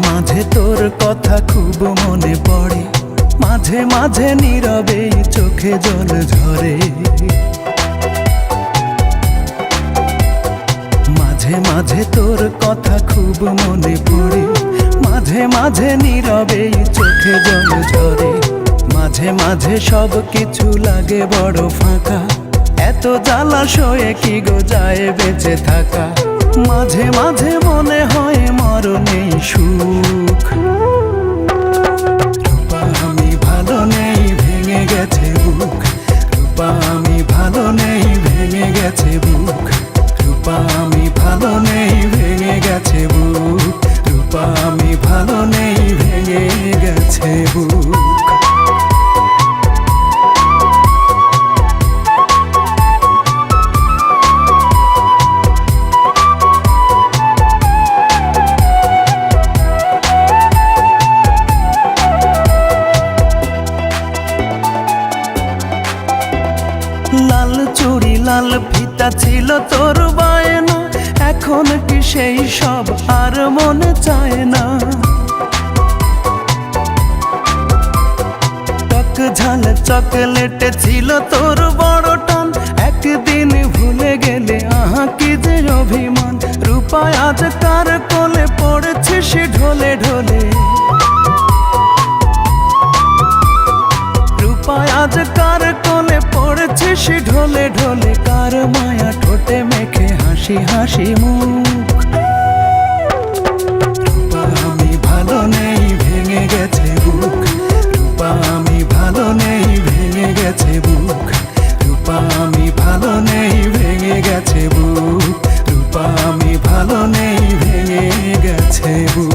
মাঝে তোর কথা খুব মনে পড়ে, মাঝে মাঝে নীরবে চোখে জল ঝরে। মাঝে মাঝে তোর কথা খুব মনে পড়ে, মাঝে মাঝে নীরবে চোখে জল ঝরে। মাঝে মাঝে সব কিছু লাগে বড় ফাঁকা, এত জ্বালাশয়ে কি গো যায় বেঁচে থাকা। মাঝে মাঝে মনে হয় মরণেই সুখ। রূপা আমি ভালো নেই, ভেঙে গেছে বুক। রূপা আমি ভালো নেই, ভেঙে গেছে বুক। রূপা আমি ভালো নেই, ভেঙে গেছে বুক। রূপা আমি ভালো নেই, ভেঙে গেছে বুক। লাল চুড়ি লাল ফিতা ছিল তোর বায়না, এখন কি সেই সব আর মনে চায় না। টক ঝাল চকলেটে ছিল তোর বড় টান, একদিন ভুলে গেলে আহা কি যে অভিমান। রূপা আজ কার কোলে পড়েছে সে ঢলে ঢলে। রূপা আজ কার কোলে পড়েছে সে ঢলে ঢলে। কার মায়া ঠোঁটে মেখে হাসি হাসি মুখ। রূপা আমি ভালো নেই, ভেঙে গেছে বুক। রূপা আমি ভালো নেই, ভেঙে গেছে বুক। রূপা আমি ভালো নেই, ভেঙে গেছে বুক। রূপা আমি ভালো নেই, ভেঙে গেছে বুক।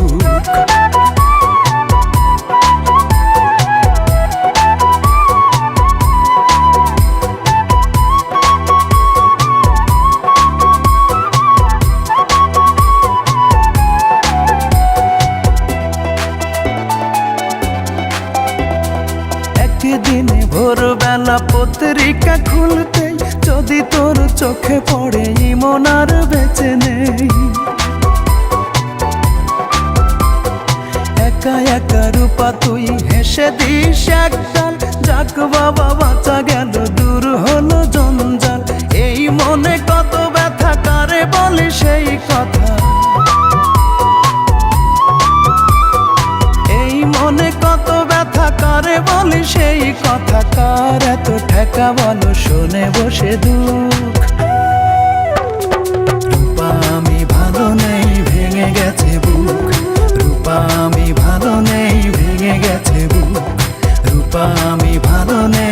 দিনে ভোরবেলা পত্রিকা খুলতে, যদি তোর চোখে পড়ে ইমন আর বেঁচে নেই। একা একা রূপা তুই হেসে দিস একগাল, যাক বাবা বাঁচা গেল, দূর হলো জঞ্জাল। এই মনে কত ব্যথা, কারে বলি সেই কথা। এই মনে কত ব্যথা, কারে বলি সেই কথা। কার এত ঠেকা বলো, শোনে বসে দুঃখ। রূপা আমি ভালো নেই, ভেঙে গেছে বুক। রূপা আমি ভালো নেই, ভেঙে গেছে বুক। রূপা আমি ভালো নেই।